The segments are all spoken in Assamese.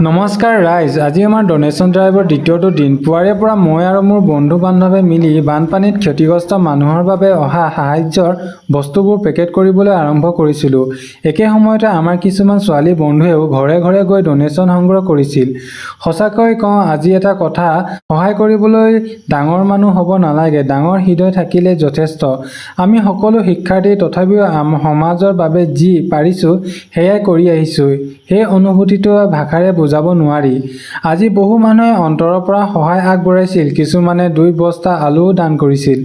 নমস্কাৰ ৰাইজ, আজি আমাৰ ডনেশ্যন ড্ৰাইভৰ দ্বিতীয়টো দিন। পুৱাৰে পৰা মই আৰু মোৰ বন্ধু বান্ধৱে মিলি বানপানীত ক্ষতিগ্ৰস্ত মানুহৰ বাবে অহা সাহায্যৰ বস্তুবোৰ পেকেট কৰিবলৈ আৰম্ভ কৰিছিলোঁ। একে সময়তে আমাৰ কিছুমান ছোৱালী বন্ধুৱেও ঘৰে ঘৰে গৈ ডনেশ্যন সংগ্ৰহ কৰিছিল। সঁচাকৈ কওঁ, আজি এটা কথা, সহায় কৰিবলৈ ডাঙৰ মানুহ হ'ব নালাগে, ডাঙৰ হৃদয় থাকিলে যথেষ্ট। আমি সকলো শিক্ষাৰ্থী, তথাপিও সমাজৰ বাবে যি পাৰিছোঁ সেয়াই কৰি আহিছোঁ। সেই অনুভূতিটো ভাষাৰে বুজাব নোৱাৰি। আজি বহু মানুহে অন্তৰৰ পৰা সহায় আগবঢ়াইছিল, কিছুমানে 2 বস্তা আলুও দান কৰিছিল।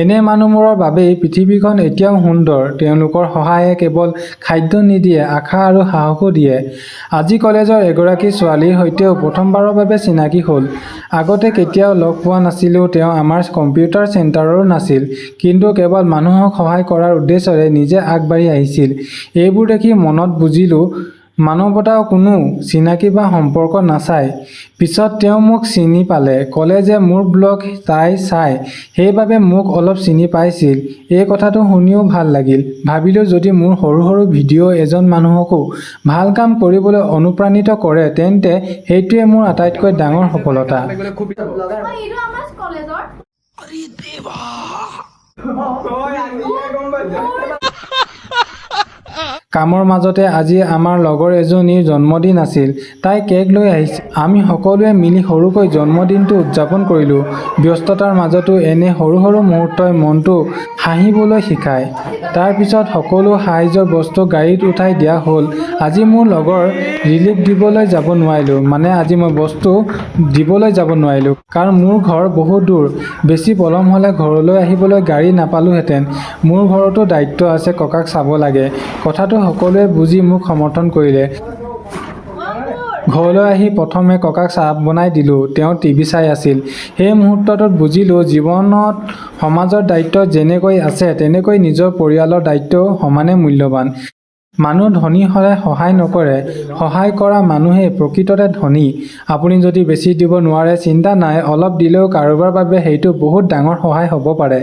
এনে মানুহবোৰৰ বাবেই পৃথিৱীখন এতিয়াও সুন্দৰ। তেওঁলোকৰ সহায়ে কেৱল খাদ্য নিদিয়ে, আশা আৰু সাহসো দিয়ে। আজি কলেজৰ এগৰাকী ছোৱালীৰ সৈতেও প্ৰথমবাৰৰ বাবে চিনাকি হ'ল। আগতে কেতিয়াও লগ পোৱা নাছিলোঁ। তেওঁ আমাৰ কম্পিউটাৰ চেণ্টাৰৰো নাছিল, কিন্তু কেৱল মানুহক সহায় কৰাৰ উদ্দেশ্যৰে নিজে আগবাঢ়ি আহিছিল। এইবোৰ দেখি মনত বুজিলোঁ, মানৱতাৰ কোনো চিনাকি বা সম্পৰ্ক নাচায়। পিছত তেওঁ মোক চিনি পালে, ক'লে যে মোৰ ব্লগ তাই চায়, সেইবাবে মোক অলপ চিনি পাইছিল। এই কথাটো শুনিও ভাল লাগিল। ভাবিলোঁ, যদি মোৰ সৰু সৰু ভিডিঅ' এজন মানুহকো ভাল কাম কৰিবলৈ অনুপ্ৰাণিত কৰে, তেন্তে সেইটোৱে মোৰ আটাইতকৈ ডাঙৰ সফলতা। কামৰ মাজতে আজি আমাৰ লগৰ এজনীৰ জন্মদিন আছিল। তাই কেক লৈ আহিছিল। আমি সকলোৱে মিলি সৰুকৈ জন্মদিনটো উদযাপন কৰিলোঁ। ব্যস্ততাৰ মাজতো এনে সৰু সৰু মুহূৰ্তই মনটো হাঁহিবলৈ শিকায়। তাৰ পিছত সকলো সাহায্যৰ বস্তু গাড়ীত উঠাই দিয়া হ'ল। আজি মোৰ লগৰ ৰিলিফ দিবলৈ যাব নোৱাৰিলোঁ, কাৰণ মোৰ ঘৰ বহুত দূৰ। বেছি পলম হ'লে ঘৰলৈ আহিবলৈ গাড়ী নাপালোহেঁতেন। মোৰ ঘৰতো দায়িত্ব আছে, ককাক চাব লাগে। কথাটো সকলোৱে বুজি মোক সমৰ্থন কৰিলে। ঘৰলৈ আহি প্ৰথমে ককাক চাহ বনাই দিলোঁ। তেওঁ টিভি চাই আছিল। সেই মুহূৰ্তটোত বুজিলোঁ, জীৱনত সমাজৰ দায়িত্ব যেনেকৈ আছে, তেনেকৈ নিজৰ পৰিয়ালৰ দায়িত্বও সমানে মূল্যৱান। মানুহ ধনী হ'লে সহায় নকৰে, সহায় কৰা মানুহেই প্ৰকৃততে ধনী। আপুনি যদি বেছি দিব নোৱাৰে, চিন্তা নাই, অলপ দিলেও কাৰোবাৰ বাবে সেইটো বহুত ডাঙৰ সহায় হ'ব পাৰে।